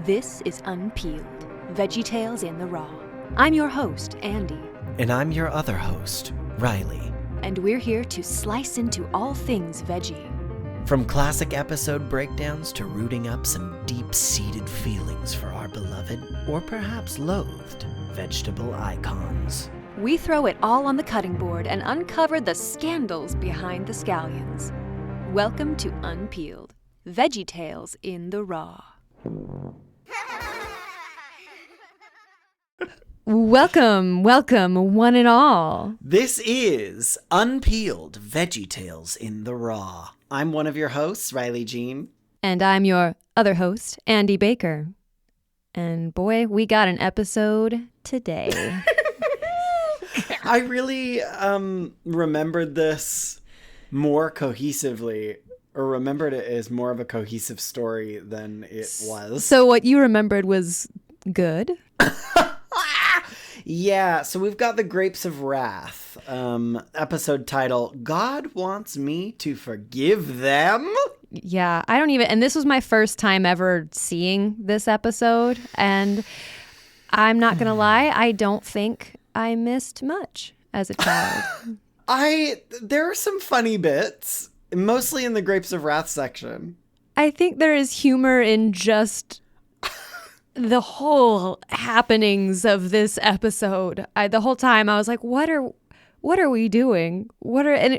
This is Unpeeled, Veggie Tales in the Raw. I'm your host, Andie. And I'm your other host, Riley. And we're here to slice into all things veggie. From classic episode breakdowns to rooting up some deep-seated feelings for our beloved, or perhaps loathed, vegetable icons. We throw it all on the cutting board and uncover the scandals behind the scallions. Welcome to Unpeeled, Veggie Tales in the Raw. Welcome, one and all. This is Unpeeled Veggie Tales in the Raw. I'm one of your hosts, Riley Jean. And I'm your other host, Andie Baker. And boy, we got an episode today. I really remembered this more cohesively, or remembered it as more of a cohesive story than it was. So what you remembered was good? Yeah, so we've got the Grapes of Wrath, episode title, God Wants Me to Forgive Them? Yeah, I don't even, and this was my first time ever seeing this episode, and I'm not gonna lie, I don't think I missed much as a child. There are some funny bits, mostly in the Grapes of Wrath section. I think there is humor in just the whole happenings of this episode. The whole time I was like, what are we doing?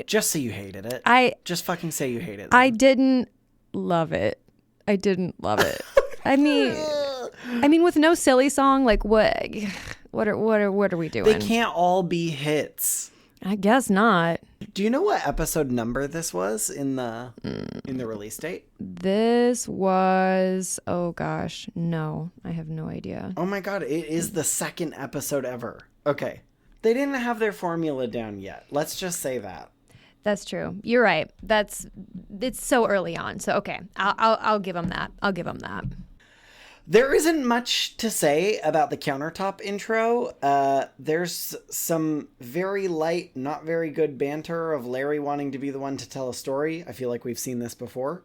Just say you hated it. Just fucking say you hated it. I didn't love it. I mean, with no silly song, like what are we doing? They can't all be hits. I guess not. Do you know what episode number this was in the release date? This was, oh gosh, no, I have no idea. Oh my god, it is the second episode ever. Okay. They didn't have their formula down yet. Let's just say that. That's true. You're right. It's so early on. So okay, I'll give them that. There isn't much to say about the countertop intro. There's some very light, not very good banter of Larry wanting to be the one to tell a story. I feel like we've seen this before.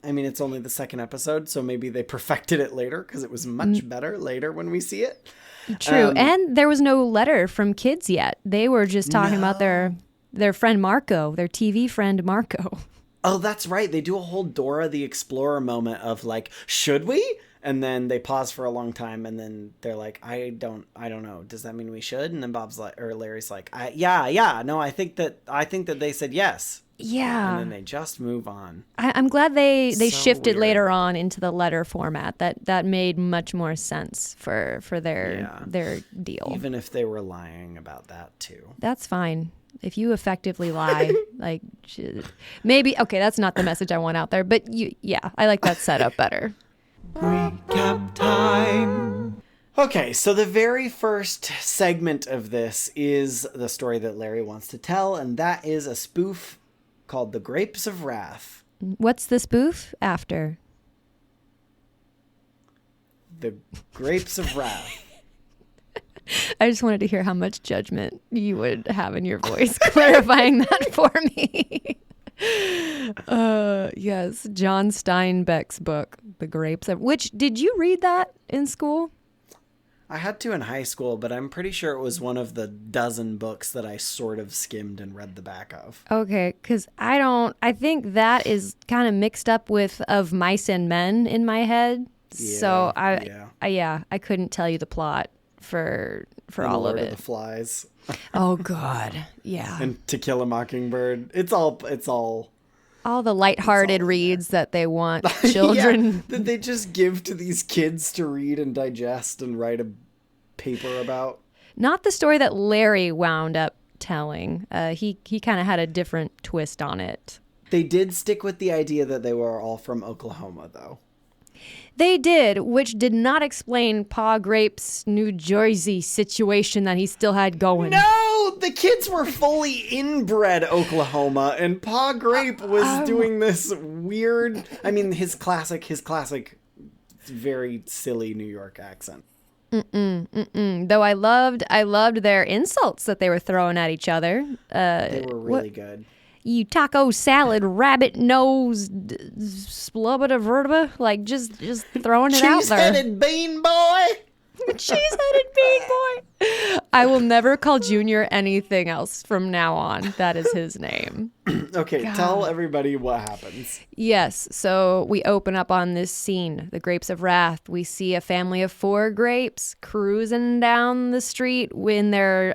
I mean, it's only the second episode, so maybe they perfected it later because it was much better later when we see it. True. And there was no letter from kids yet. They were just talking about their friend Marco, their TV friend Marco. Oh, that's right. They do a whole Dora the Explorer moment of like, should we? And then they pause for a long time, and then they're like, I don't know. Does that mean we should? And then Larry's like, yeah. No, I think that they said yes. Yeah. And then they just move on. I'm glad they So shifted weird. later on into the letter format. That made much more sense for their deal. Even if they were lying about that too. That's fine. If you effectively lie, like maybe, okay, that's not the message I want out there, but I like that setup better. Recap time. Okay, so the very first segment of this is the story that Larry wants to tell, and that is a spoof called The Grapes of Wrath. What's the spoof after? The Grapes of Wrath. I just wanted to hear how much judgment you would have in your voice clarifying that for me. Yes, John Steinbeck's book, The Grapes of... Which, did you read that in school? I had to in high school, but I'm pretty sure it was one of the dozen books that I sort of skimmed and read the back of. Okay, because I think that is kind of mixed up with Of Mice and Men in my head. Yeah, so I couldn't tell you the plot for all of it. Lord of the Flies. Oh God, yeah. And To Kill a Mockingbird. It's all the lighthearted reads that they want children. Yeah, that they just give to these kids to read and digest and write a paper about. Not the story that Larry wound up telling. He kind of had a different twist on it. They did stick with the idea that they were all from Oklahoma, though. They did, which did not explain Pa Grape's New Jersey situation that he still had going. No, the kids were fully inbred Oklahoma, and Pa Grape was doing this weird, his classic, very silly New York accent. Though I loved their insults that they were throwing at each other. They were really good. you taco salad, rabbit nose, splubba vertebra, like just throwing it out there. Cheese-headed bean boy. Cheese-headed bean boy. I will never call Junior anything else from now on. That is his name. Okay, tell everybody what happens. Yes, so we open up on this scene, the Grapes of Wrath. We see a family of 4 grapes cruising down the street in their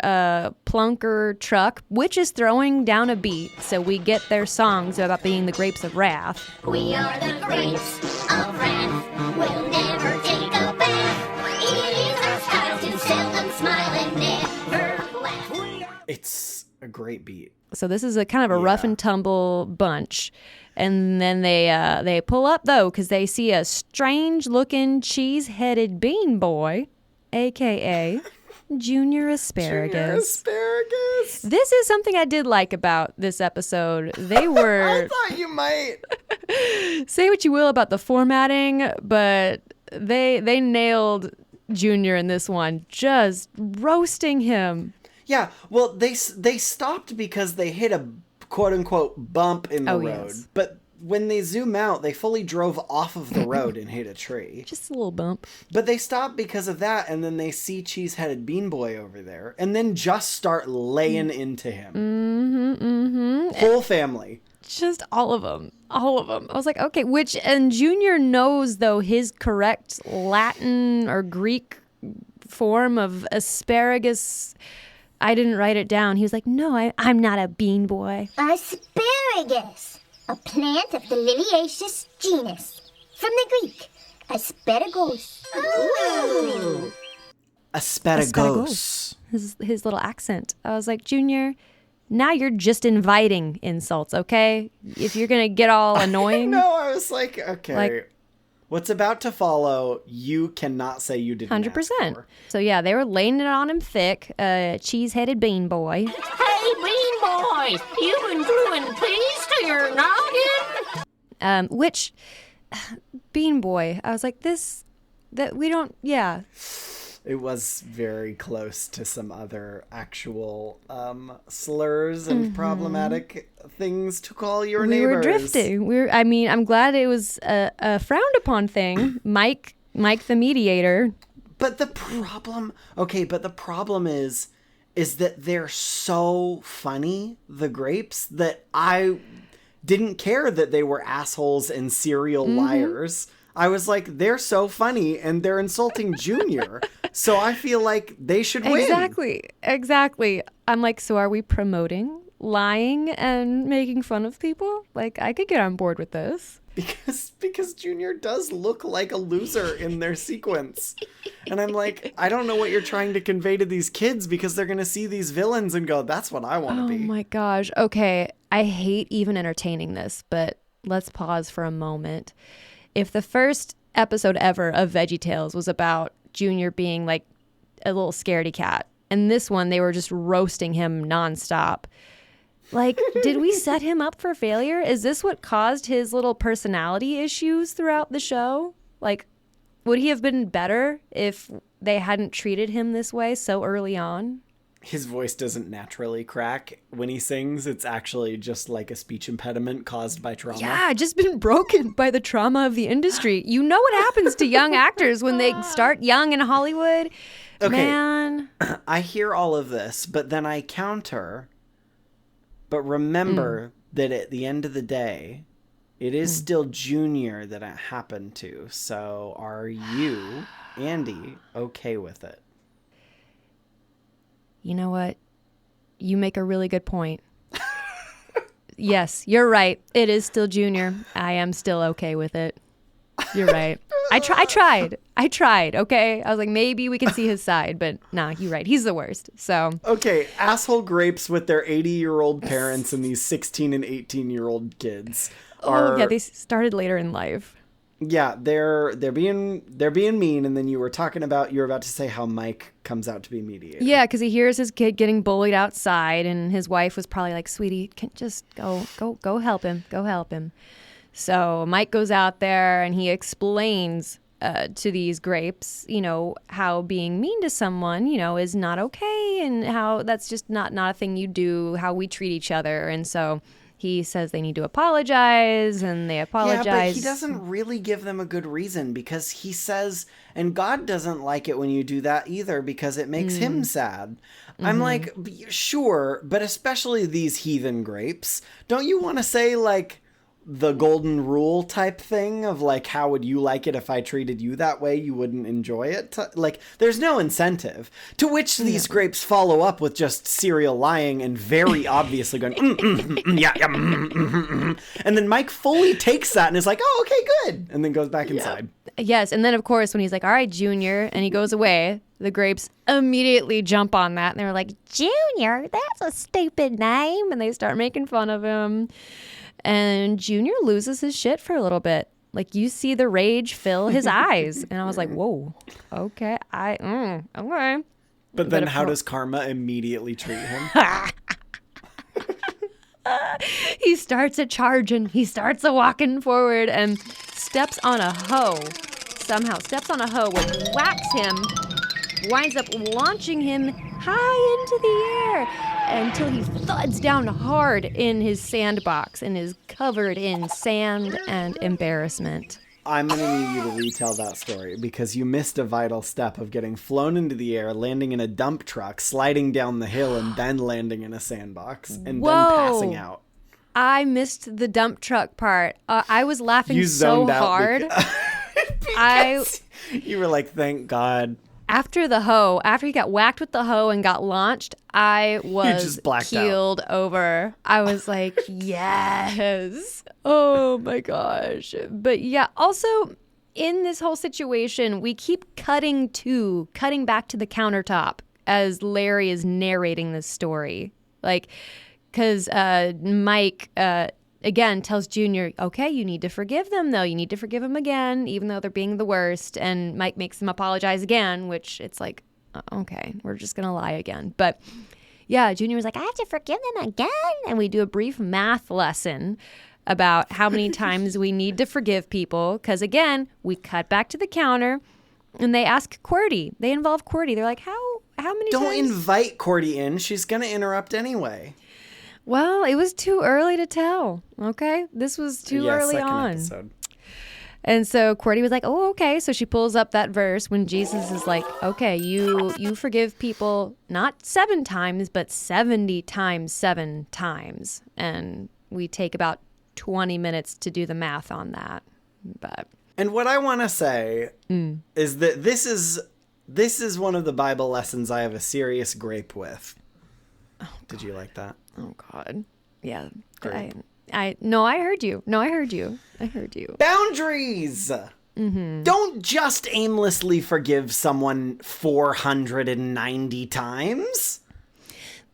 plunker truck, which is throwing down a beat. So we get their songs about being the Grapes of Wrath. We are the grapes of wrath. We'll never take a bath. It is our style to seldom smile and never laugh. It's a great beat. So this is a kind of a rough and tumble bunch. And then they pull up, though, because they see a strange-looking cheese-headed bean boy, a.k.a. Junior Asparagus. Junior Asparagus. This is something I did like about this episode. They were... I thought you might. Say what you will about the formatting, but they nailed Junior in this one, just roasting him. Yeah, well, they stopped because they hit a quote-unquote bump in the road. Yes. But when they zoom out, they fully drove off of the road and hit a tree. Just a little bump. But they stop because of that, and then they see Cheese-Headed Bean Boy over there, and then just start laying into him. Whole family. Just all of them. All of them. I was like, okay, and Junior knows, though, his correct Latin or Greek form of asparagus. I didn't write it down. He was like, no, I'm not a bean boy. Asparagus, a plant of the liliaceous genus. From the Greek, asparagus. Ooh. Asparagus. His little accent. I was like, Junior, now you're just inviting insults, okay? If you're going to get all annoying. No, I was like, okay. What's about to follow, you cannot say you didn't 100%. ask for. So, yeah, they were laying it on him thick. Cheese-headed bean boy. Hey, bean boys, you been brewing peas to your noggin? Which, bean boy, I was like, It was very close to some other actual slurs and problematic things to call your neighbors. We were drifting. I'm glad it was a frowned upon thing. Mike the mediator. But the problem is that they're so funny, the grapes, that I didn't care that they were assholes and serial liars. I was like, they're so funny and they're insulting Junior. So I feel like they should win. Exactly. I'm like, so are we promoting lying and making fun of people? Like, I could get on board with this. Because Junior does look like a loser in their sequence. And I'm like, I don't know what you're trying to convey to these kids, because they're going to see these villains and go, that's what I want to be. Oh my gosh. Okay. I hate even entertaining this, but let's pause for a moment. If the first episode ever of Veggie Tales was about Junior being like a little scaredy cat, and this one they were just roasting him nonstop, like, did we set him up for failure? Is this what caused his little personality issues throughout the show? Like, would he have been better if they hadn't treated him this way so early on? His voice doesn't naturally crack when he sings. It's actually just like a speech impediment caused by trauma. Yeah, just been broken by the trauma of the industry. You know what happens to young actors when they start young in Hollywood? Okay. Man. I hear all of this, but then I counter. But remember that at the end of the day, it is still Junior that it happened to. So are you, Andie, okay with it? You know what? You make a really good point. Yes, you're right. It is still Junior. I am still okay with it. You're right. I tried, okay? I was like, maybe we can see his side, but nah, you're right. He's the worst, so. Okay, asshole grapes with their 80-year-old parents and these 16 and 18-year-old kids are... Oh, yeah, they started later in life. Yeah, they're being mean, and then you were about to say how Mike comes out to be mediator. Yeah, because he hears his kid getting bullied outside, and his wife was probably like, "Sweetie, can just go help him, go help him." So Mike goes out there and he explains to these grapes, how being mean to someone, is not okay, and how that's just not a thing you do. How we treat each other, and so He says they need to apologize, and they apologize. Yeah, but he doesn't really give them a good reason, because he says, and God doesn't like it when you do that either, because it makes him sad. I'm like, sure, but especially these heathen grapes. Don't you want to say, like, the golden rule type thing of, like, how would you like it if I treated you that way? You wouldn't enjoy it. Like, there's no incentive. To which these grapes follow up with just serial lying and very obviously going, and then Mike fully takes that and is like, oh, okay, good, and then goes back inside. Yes, and then of course when he's like, all right, Junior, and he goes away, the grapes immediately jump on that, and they're like, Junior, that's a stupid name, and they start making fun of him. And Junior loses his shit for a little bit. Like, you see the rage fill his eyes. And I was like, whoa, okay, okay. But then how does Karma immediately treat him? He starts a charging. He starts a walking forward and steps on a hoe. Somehow steps on a hoe, which whacks him, winds up launching him high into the air until he thuds down hard in his sandbox and is covered in sand and embarrassment. I'm going to need you to retell that story, because you missed a vital step of getting flown into the air, landing in a dump truck, sliding down the hill, and then landing in a sandbox, and then passing out. I missed the dump truck part. I was laughing You so zoned out hard. because you were like, thank God. After he got whacked with the hoe and got launched, I was just blacked keeled over. I was like, yes. Oh my gosh. But yeah, also in this whole situation, we keep cutting back to the countertop as Larry is narrating this story. Like, because Mike again tells Junior, okay, you need to forgive them, though. You need to forgive them again, even though they're being the worst. And Mike makes them apologize again, which it's like, okay, we're just going to lie again. But yeah, Junior was like, I have to forgive them again. And we do a brief math lesson about how many times we need to forgive people. Because again, we cut back to the counter and they ask Qwerty. They involve Qwerty. They're like, how many Don't times? invite Qwerty in. She's going to interrupt anyway. Well, it was too early to tell, okay? This was too early second on. episode. And so Qwerty was like, oh, okay. So she pulls up that verse when Jesus is like, okay, you forgive people not 7 times, but 70 times 7 times. And we take about 20 minutes to do the math on that. But And what I want to say is that this is one of the Bible lessons I have a serious grape with. Did you like that? oh God. Yeah. Grape. I heard you. I heard you. Boundaries! Don't just aimlessly forgive someone 490 times.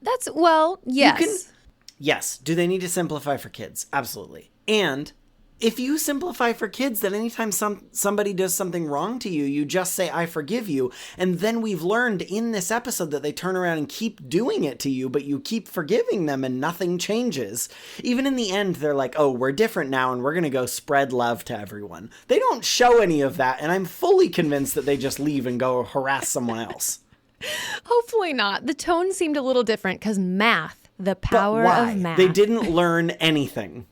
That's, well, yes. Yes. Do they need to simplify for kids? Absolutely. And if you simplify for kids that anytime somebody does something wrong to you, you just say, I forgive you. And then we've learned in this episode that they turn around and keep doing it to you, but you keep forgiving them and nothing changes. Even in the end, they're like, oh, we're different now and we're going to go spread love to everyone. They don't show any of that. And I'm fully convinced that they just leave and go harass someone else. Hopefully not. The tone seemed a little different because math, the But power why? of math. They didn't learn anything.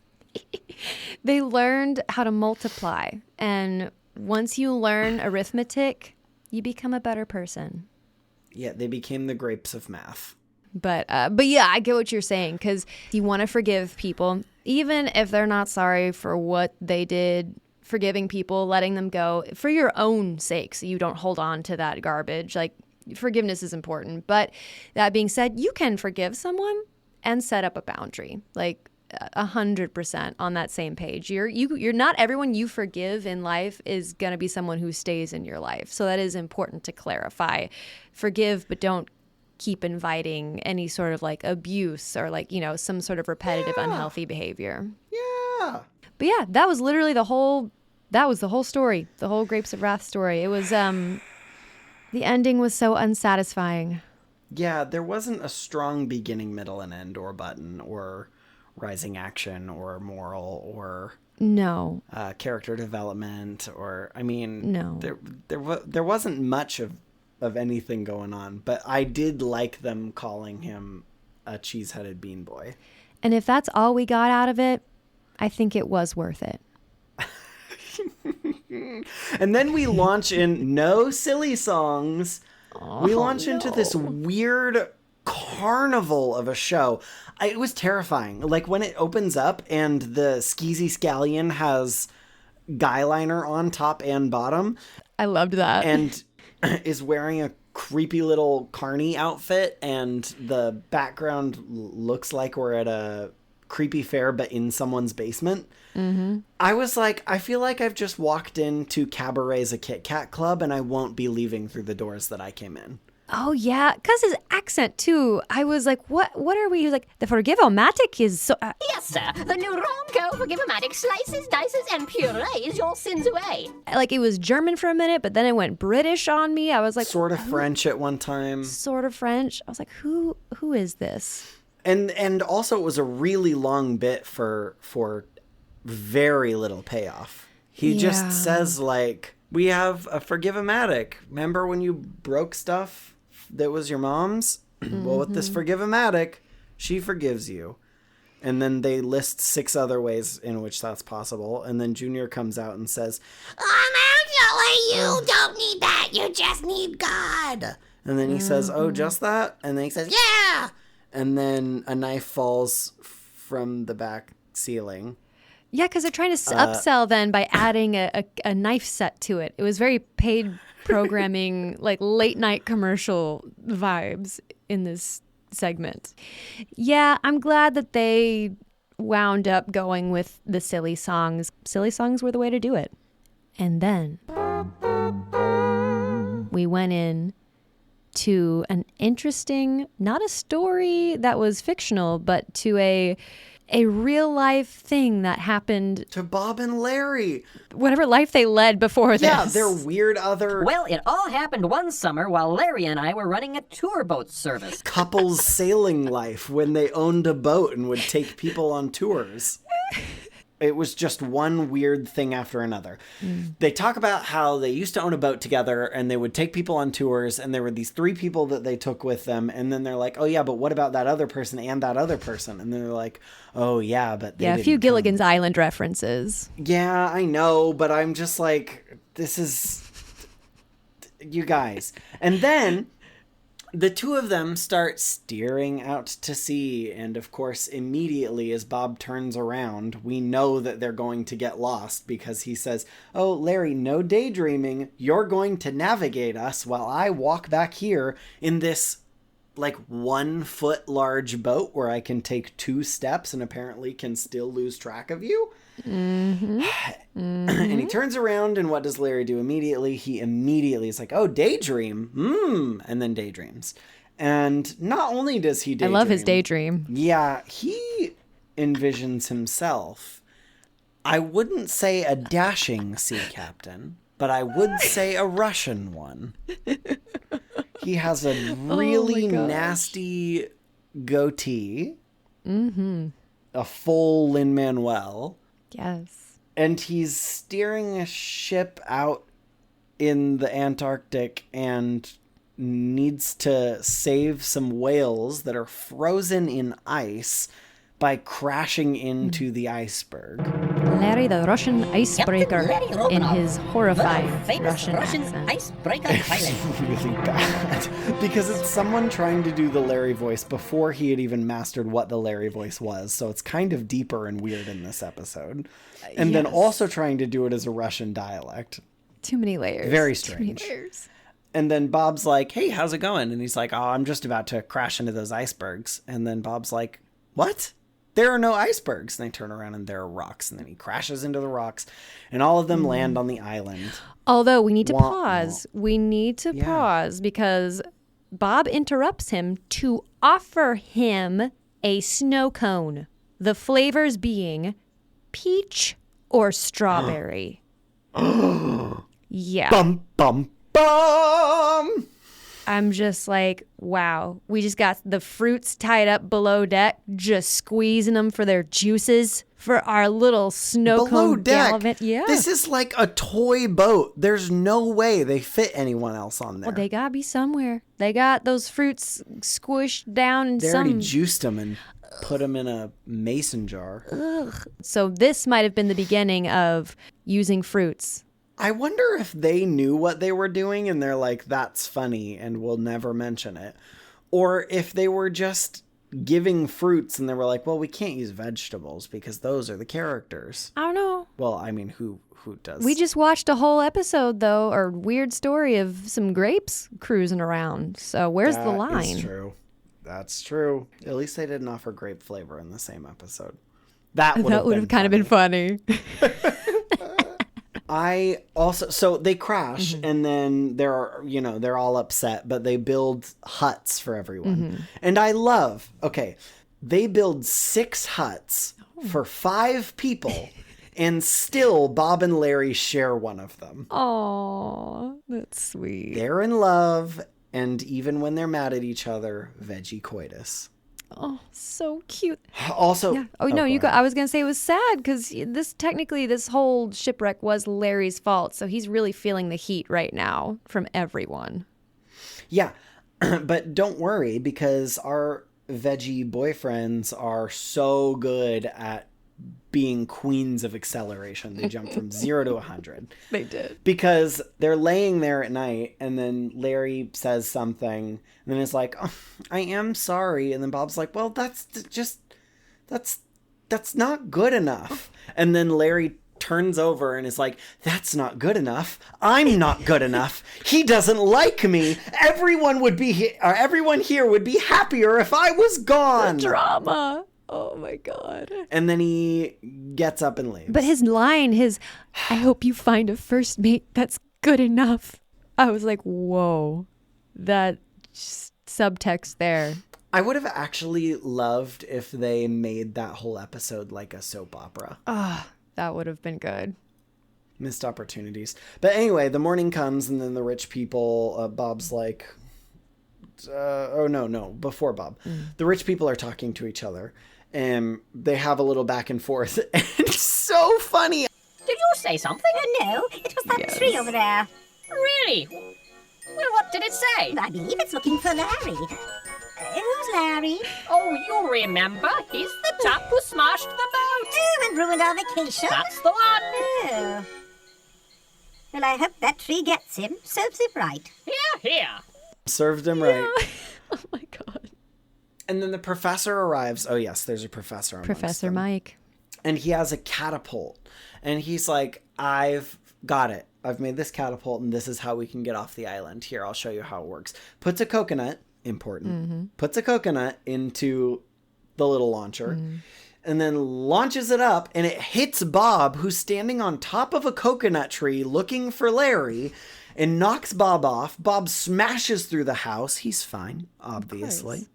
They learned how to multiply. And once you learn arithmetic, you become a better person. Yeah, they became the grapes of math. But yeah, I get what you're saying, because you want to forgive people, even if they're not sorry for what they did. Forgiving people, letting them go for your own sake, so you don't hold on to that garbage. Like, forgiveness is important. But that being said, you can forgive someone and set up a boundary. Like, 100% on that same page. You're not everyone you forgive in life is going to be someone who stays in your life. So that is important to clarify. Forgive, but don't keep inviting any sort of like abuse or like, some sort of repetitive unhealthy behavior. Yeah. But yeah, that was literally the whole story, the whole Grapes of Wrath story. It was the ending was so unsatisfying. Yeah, there wasn't a strong beginning, middle, and end, or button, or rising action, or moral, or No. Character development, or No. there wasn't much of anything going on. But I did like them calling him a cheese-headed bean boy. And if that's all we got out of it, I think it was worth it. And then we launch in no silly songs. We launch into this weird carnival of a show. It was terrifying. Like when it opens up and the skeezy scallion has guy liner on top and bottom. I loved that. And is wearing a creepy little carny outfit, and the background looks like we're at a creepy fair but in someone's basement. I was like, I feel like I've just walked into Cabaret's a Kit Kat Club and I won't be leaving through the doors that I came in. Oh, yeah. Because his accent, too. I was like, what are we? He was like, the Forgive-O-Matic is so... Yes, sir. The new Rom-Co Forgive-O-Matic slices, dices, and purees your sins away. Like, it was German for a minute, but then it went British on me. I was like... Sort of French at one time. Sort of French. I was like, who is this? And also it was a really long bit for very little payoff. He just says, like, we have a Forgive-O-Matic. Remember when you broke stuff that was your mom's? Well, with this Forgive-O-Matic, she forgives you. And then they list 6 other ways in which that's possible. And then Junior comes out and says, Actually, you don't need that. You just need God. and then he says, oh, just that? And then he says, yeah! And then a knife falls from the back ceiling. Yeah, because they're trying to upsell then by adding a knife set to it. It was very paid programming, like late night commercial vibes in this segment. Yeah, I'm glad that they wound up going with the silly songs. Silly songs were the way to do it. And then we went in to an interesting, not a story that was fictional, but to a real life thing that happened To Bob and Larry. whatever life they led before this. Yeah, their weird other Well, it all happened one summer while Larry and I were running a tour boat service. couples sailing life when they owned a boat and would take people on tours. It was just one weird thing after another. They talk about how they used to own a boat together and they would take people on tours, and there were these 3 people that they took with them, and then they're like, oh yeah, but what about that other person and that other person? And then they're like, oh yeah, but they Yeah, a didn't few come. Gilligans Island references. Yeah, I know, but I'm just like, this is... You guys. And then the 2 of them start steering out to sea, and of course, immediately as Bob turns around, we know that they're going to get lost because he says, oh, Larry, no daydreaming. You're going to navigate us while I walk back here in this, like, 1 foot large boat where I can take 2 steps and apparently can still lose track of you. And he turns around, and what does Larry do immediately? He immediately is like, oh, daydream. And then daydreams. And not only does he daydream. I love his daydream. Yeah, he envisions himself. I wouldn't say a dashing sea captain, but I would say a Russian one. He has a really nasty goatee. A full Lin-Manuel. Yes. And he's steering a ship out in the Antarctic and needs to save some whales that are frozen in ice by crashing into the iceberg. Larry the Russian icebreaker Larry in Romanov, his horrifying the famous Russian Russian accent. icebreaker It's pilot. really bad because it's someone trying to do the Larry voice before he had even mastered what the Larry voice was. So it's kind of deeper and weird in this episode. And then also trying to do it as a Russian dialect. Too many layers. Very Too many strange. layers. And then Bob's like, hey, how's it going? And he's like, oh, I'm just about to crash into those icebergs. And then Bob's like, what? There are no icebergs. And they turn around and there are rocks. And then he crashes into the rocks. And all of them land on the island. Although we need to Wah, pause. We need to pause because Bob interrupts him to offer him a snow cone. The flavors being peach or strawberry. Yeah. Bum, bum, bum! I'm just like, wow. We just got the fruits tied up below deck, just squeezing them for their juices for our little snow Below cone deck. gallivant. Yeah. This is like a toy boat. There's no way they fit anyone else on there. Well, they gotta be somewhere. They got those fruits squished down in They some. already juiced them and put them in a mason jar. So this might have been the beginning of using fruits. I wonder if they knew what they were doing and they're like, that's funny and we'll never mention it. Or if they were just giving fruits and they were like, well, we can't use vegetables because those are the characters. I don't know. Well, I mean, who does? We just watched a whole episode, though, or weird story of some grapes cruising around. So where's the line? That's true. That's true. At least they didn't offer grape flavor in the same episode. That would have kind of been funny. So they crash and then they're all upset, but they build huts for everyone. And I love, they build 6 huts for 5 people and still Bob and Larry share one of them. Oh, that's sweet. They're in love, and even when they're mad at each other, veggie coitus. Oh, so cute. Also, yeah. I was gonna say it was sad because this whole shipwreck was Larry's fault, so he's really feeling the heat right now from everyone. Yeah, but don't worry because our veggie boyfriends are so good at being queens of acceleration. They jump from 0 to 100. They did. Because they're laying there at night and then Larry says something and then it's like, oh, I am sorry. And then Bob's like, well, that's not good enough. And then Larry turns over and is like, that's not good enough. I'm not good enough. He doesn't like me. Everyone here would be happier if I was gone. The drama. Oh my God. And then he gets up and leaves. But his line, I hope you find a first mate that's good enough. I was like, whoa, that subtext there. I would have actually loved if they made that whole episode like a soap opera. That would have been good. Missed opportunities. But anyway, the morning comes and then the rich people, Bob's like, before Bob. The rich people are talking to each other. And they have a little back and forth. And it's so funny. Did you say something? No, it was that tree over there. Really? Well, what did it say? I believe it's looking for Larry. Who's Larry? Oh, you remember. He's the top who smashed the boat. Oh, and ruined our vacation? That's the one. Oh. Well, I hope that tree gets him. Serves him right. Here. Served him right. Oh my God. And then the professor arrives. Oh, yes, there's a professor. Professor Mike. And he has a catapult. And he's like, I've got it. I've made this catapult, and this is how we can get off the island. Here, I'll show you how it works. Puts a coconut, important, puts a coconut into the little launcher, and then launches it up, and it hits Bob, who's standing on top of a coconut tree looking for Larry, and knocks Bob off. Bob smashes through the house. He's fine, obviously.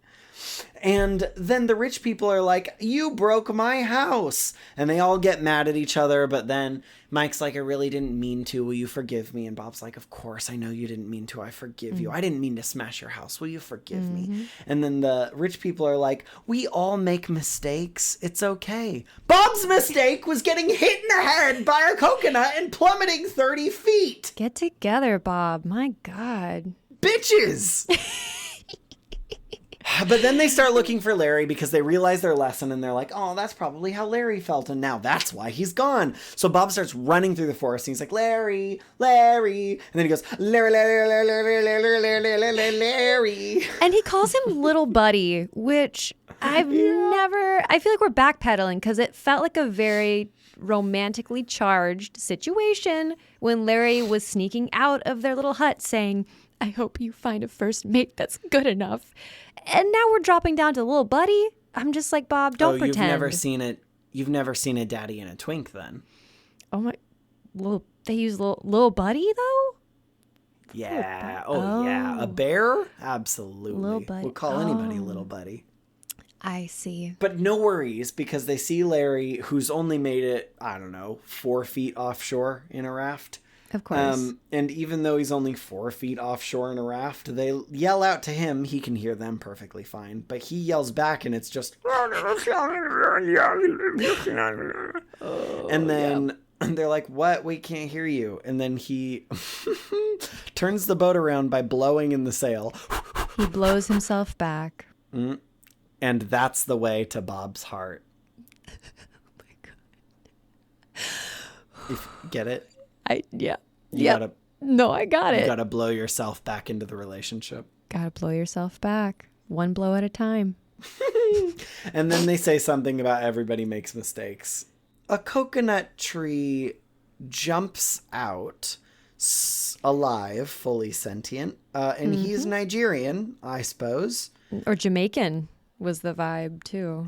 And then the rich people are like, you broke my house. And they all get mad at each other. But then Mike's like, I really didn't mean to. Will you forgive me? And Bob's like, of course, I know you didn't mean to. I forgive you. I didn't mean to smash your house. Will you forgive me? And then the rich people are like, we all make mistakes. It's okay. Bob's mistake was getting hit in the head by a coconut and plummeting 30 feet. Get together, Bob. My God. Bitches. But then they start looking for Larry because they realize their lesson and they're like, oh, that's probably how Larry felt. And now that's why he's gone. So Bob starts running through the forest and he's like, Larry, Larry. And then he goes, Larry, Larry, Larry, Larry, Larry, Larry, Larry, Larry. And he calls him little buddy, which I feel like we're backpedaling because it felt like a very romantically charged situation when Larry was sneaking out of their little hut saying, I hope you find a first mate that's good enough. And now we're dropping down to little buddy. I'm just like, Bob, don't pretend. You've never seen a daddy and a twink then. Oh my, they use little buddy though? Yeah. Yeah. A bear? Absolutely. Little buddy. We'll call anybody little buddy. I see. But no worries because they see Larry, who's only made it, 4 feet offshore in a raft. Of course. And even though he's only 4 feet offshore in a raft, they yell out to him. He can hear them perfectly fine. But he yells back and it's just... and then they're like, what? We can't hear you. And then he turns the boat around by blowing in the sail. He blows himself back. And that's the way to Bob's heart. Get it? Yeah. You Yep. gotta, No, I got you it. gotta blow yourself back into the relationship. Gotta blow yourself back. One blow at a time. And then they say something about everybody makes mistakes. A coconut tree jumps out alive, fully sentient, and he's Nigerian, I suppose. Or Jamaican was the vibe too.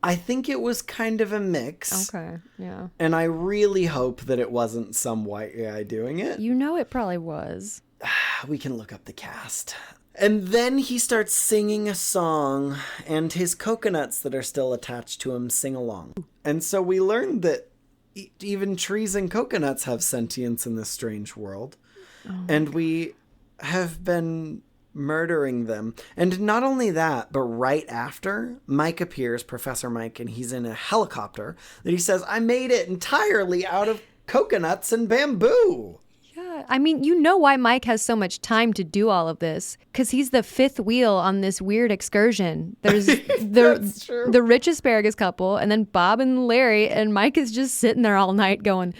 I think it was kind of a mix. Okay, yeah. And I really hope that it wasn't some white guy doing it. You know it probably was. We can look up the cast. And then he starts singing a song, and his coconuts that are still attached to him sing along. And so we learned that even trees and coconuts have sentience in this strange world. And we have been murdering them. And not only that, but right after, Mike appears, Professor Mike, and he's in a helicopter that he says, I made it entirely out of coconuts and bamboo. Yeah, I mean, you know why Mike has so much time to do all of this? Because he's the fifth wheel on this weird excursion. There's the rich asparagus couple, and then Bob and Larry, and Mike is just sitting there all night going,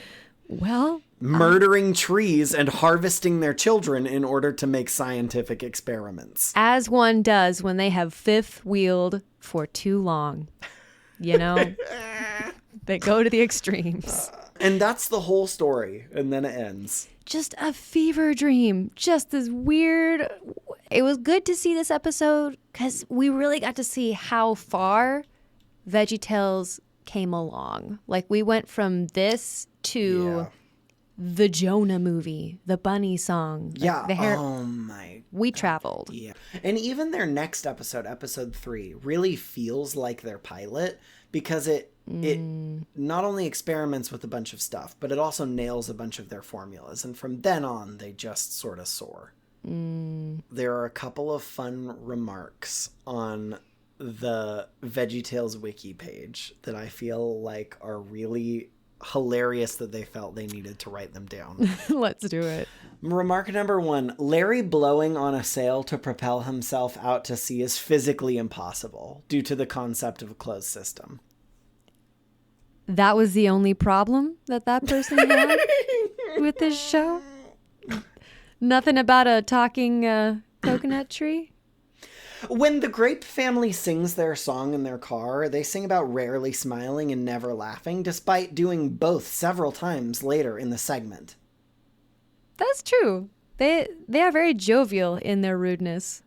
well... Murdering trees and harvesting their children in order to make scientific experiments. As one does when they have fifth-wheeled for too long. You know? They go to the extremes. And that's the whole story, and then it ends. Just a fever dream. Just this weird... It was good to see this episode because we really got to see how far Veggie Tales came along. Like, we went from this to... the Jonah movie, the bunny song. Yeah. The hair. Oh my. We traveled. Yeah. And even their next episode, episode 3, really feels like their pilot because it not only experiments with a bunch of stuff, but it also nails a bunch of their formulas. And from then on, they just sort of soar. There are a couple of fun remarks on the Veggie Tales wiki page that I feel like are really hilarious that they felt they needed to write them down. Let's do it. Remark number 1, Larry blowing on a sail to propel himself out to sea is physically impossible due to the concept of a closed system. That was the only problem that person had with this show? Nothing about a talking coconut tree? When the Grape family sings their song in their car, they sing about rarely smiling and never laughing, despite doing both several times later in the segment. That's true. They are very jovial in their rudeness.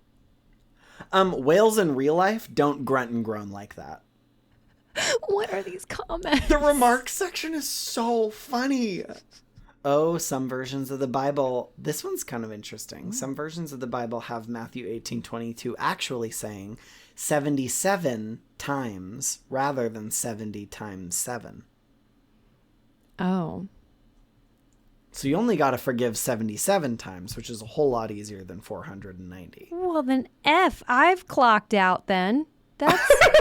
Whales in real life don't grunt and groan like that. What are these comments? The remarks section is so funny. Oh, some versions of the Bible. This one's kind of interesting. Some versions of the Bible have Matthew 18:22 actually saying 77 times rather than 70 times 7. Oh. So you only got to forgive 77 times, which is a whole lot easier than 490. Well, then I've clocked out then.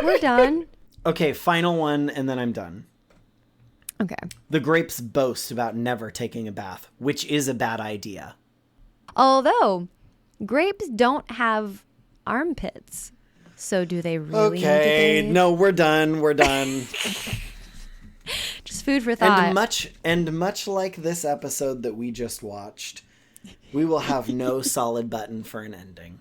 We're done. Okay, final one, and then I'm done. Okay. The Grapes boast about never taking a bath, which is a bad idea. Although, grapes don't have armpits. So do they really need to Okay, bathe? no, we're done. We're done. Just food for thought. And much like this episode that we just watched, we will have no solid button for an ending.